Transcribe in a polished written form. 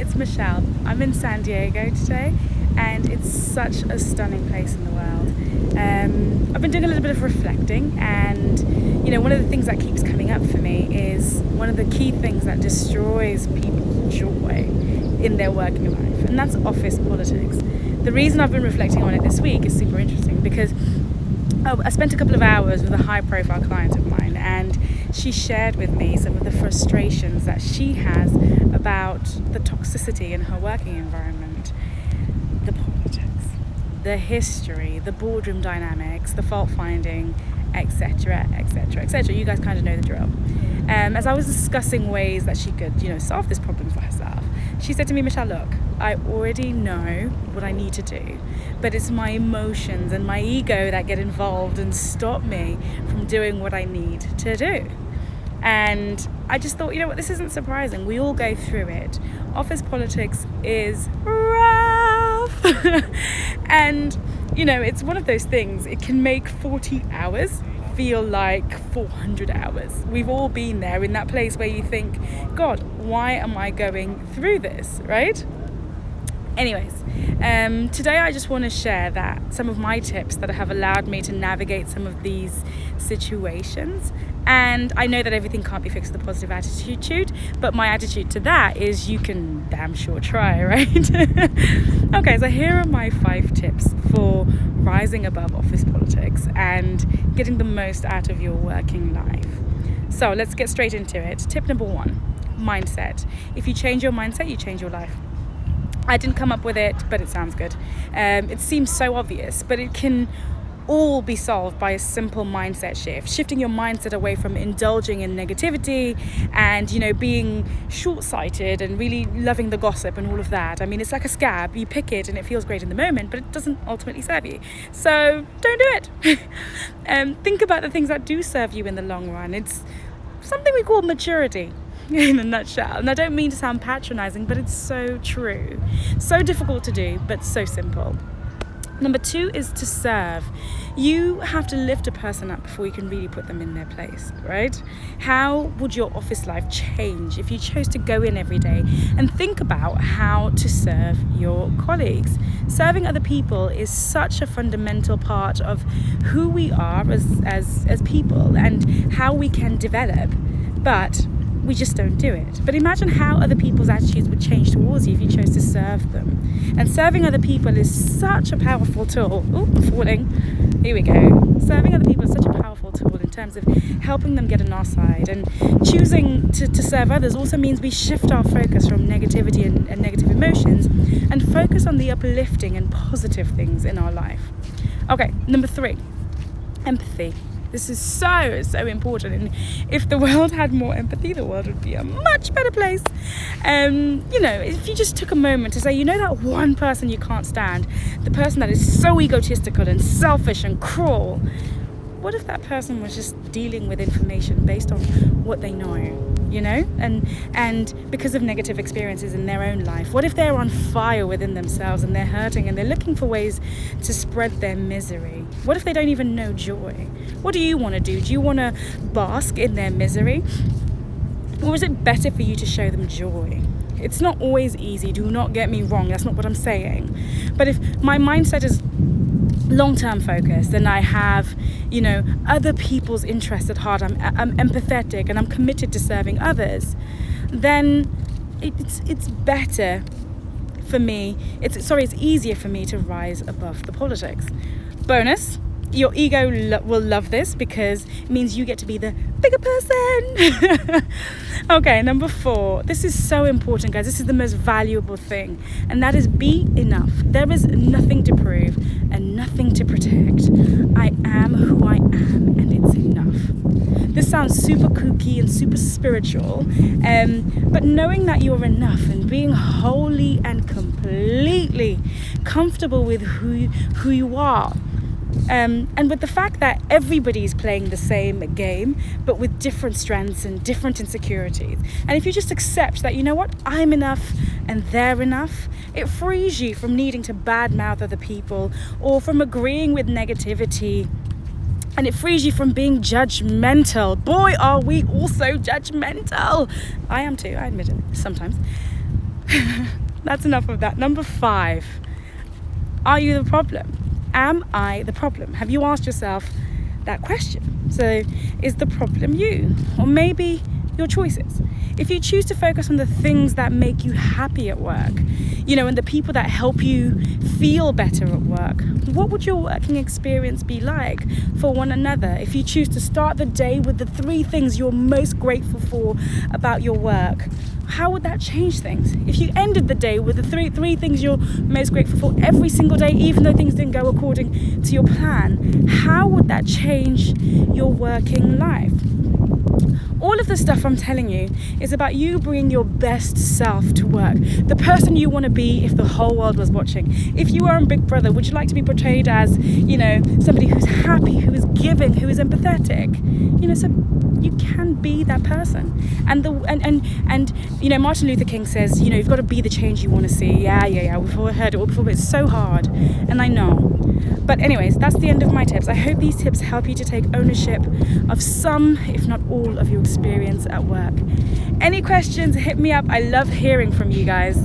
it's Michelle. I'm in San Diego today, and it's such a stunning place in the world. I've been doing a little bit of reflecting, and one of the things that keeps coming up for me is one of the key things that destroys people's joy in their working life, and that's office politics. The reason I've been reflecting on it this week is super interesting because I spent a couple of hours with a high-profile client of mine, and she shared with me some of the frustrations that she has about the toxicity in her working environment, the politics, the history, the boardroom dynamics, the fault-finding, etc., etc., etc. You guys kind of know the drill. As I was discussing ways that she could, solve this problem for herself, she said to me, Michelle, look, I already know what I need to do, but it's my emotions and my ego that get involved and stop me from doing what I need to do. And I just thought, this isn't surprising. We all go through it. Office politics is rough. And, it's one of those things. It can make 40 hours feel like 400 hours. We've all been there, in that place where you think, God, why am I going through this, right? Anyways, today I just want to share that some of my tips that have allowed me to navigate some of these situations. And I know that everything can't be fixed with a positive attitude, but my attitude to that is you can damn sure try, right? Okay, so here are my 5 tips for rising above office politics and getting the most out of your working life. So let's get straight into it. Tip number 1, mindset. If you change your mindset, you change your life. I didn't come up with it, but it sounds good. It seems so obvious, but it can all be solved by a simple mindset shift. Shifting your mindset away from indulging in negativity and, being short-sighted and really loving the gossip and all of that. I mean, it's like a scab. You pick it and it feels great in the moment, but it doesn't ultimately serve you. So don't do it. Think about the things that do serve you in the long run. It's something we call maturity. In a nutshell. And I don't mean to sound patronizing, but it's so true. So difficult to do, but so simple. Number 2 is to serve. You have to lift a person up before you can really put them in their place, right? How would your office life change if you chose to go in every day and think about how to serve your colleagues? Serving other people is such a fundamental part of who we are as people and how we can develop. But we just don't do it. But imagine how other people's attitudes would change towards you if you chose to serve them. And serving other people is such a powerful tool. Oh, I'm falling. Here we go. Serving other people is such a powerful tool in terms of helping them get on our side. And choosing to serve others also means we shift our focus from negativity and negative emotions and focus on the uplifting and positive things in our life. Okay, number 3, empathy. This is so important, and if the world had more empathy, the world would be a much better place. If you just took a moment to say, that one person you can't stand, the person that is so egotistical and selfish and cruel, what if that person was just dealing with information based on what they know, and because of negative experiences in their own life? What if they're on fire within themselves and they're hurting and they're looking for ways to spread their misery? What if they don't even know joy? What do you want to do? Do you want to bask in their misery? Or is it better for you to show them joy? It's not always easy, do not get me wrong, that's not what I'm saying. But if my mindset is long-term focused and I have, other people's interests at heart, I'm empathetic and I'm committed to serving others, then it's better for me, it's easier for me to rise above the politics. Bonus, your ego will love this because it means you get to be the bigger person. Okay, number 4. This is so important, guys. This is the most valuable thing, and that is be enough. There is nothing to prove and nothing to protect. I am who I am, and it's enough. This sounds super kooky and super spiritual, but knowing that you're enough and being wholly and completely comfortable with who you are. And with the fact that everybody's playing the same game, but with different strengths and different insecurities. And if you just accept that, I'm enough and they're enough, it frees you from needing to badmouth other people or from agreeing with negativity. And it frees you from being judgmental. Boy, are we also judgmental. I am too, I admit it, sometimes. That's enough of that. Number 5, are you the problem? Am I the problem? Have you asked yourself that question? So is the problem you, or maybe your choices? If you choose to focus on the things that make you happy at work, and the people that help you feel better at work, what would your working experience be like for one another? If you choose to start the day with the 3 things you're most grateful for about your work, how would that change things? If you ended the day with the three things you're most grateful for every single day, even though things didn't go according to your plan, how would that change your working life? All of the stuff I'm telling you is about you bringing your best self to work. The person you want to be if the whole world was watching. If you are in Big Brother, would you like to be portrayed as, somebody who's happy, who is giving, who is empathetic? So you can be that person. And Martin Luther King says, you've got to be the change you want to see. Yeah. We've all heard it all before, but it's so hard. And I know. But anyways, that's the end of my tips. I hope these tips help you to take ownership of some, if not all, of your experience at work. Any questions, hit me up. I love hearing from you guys.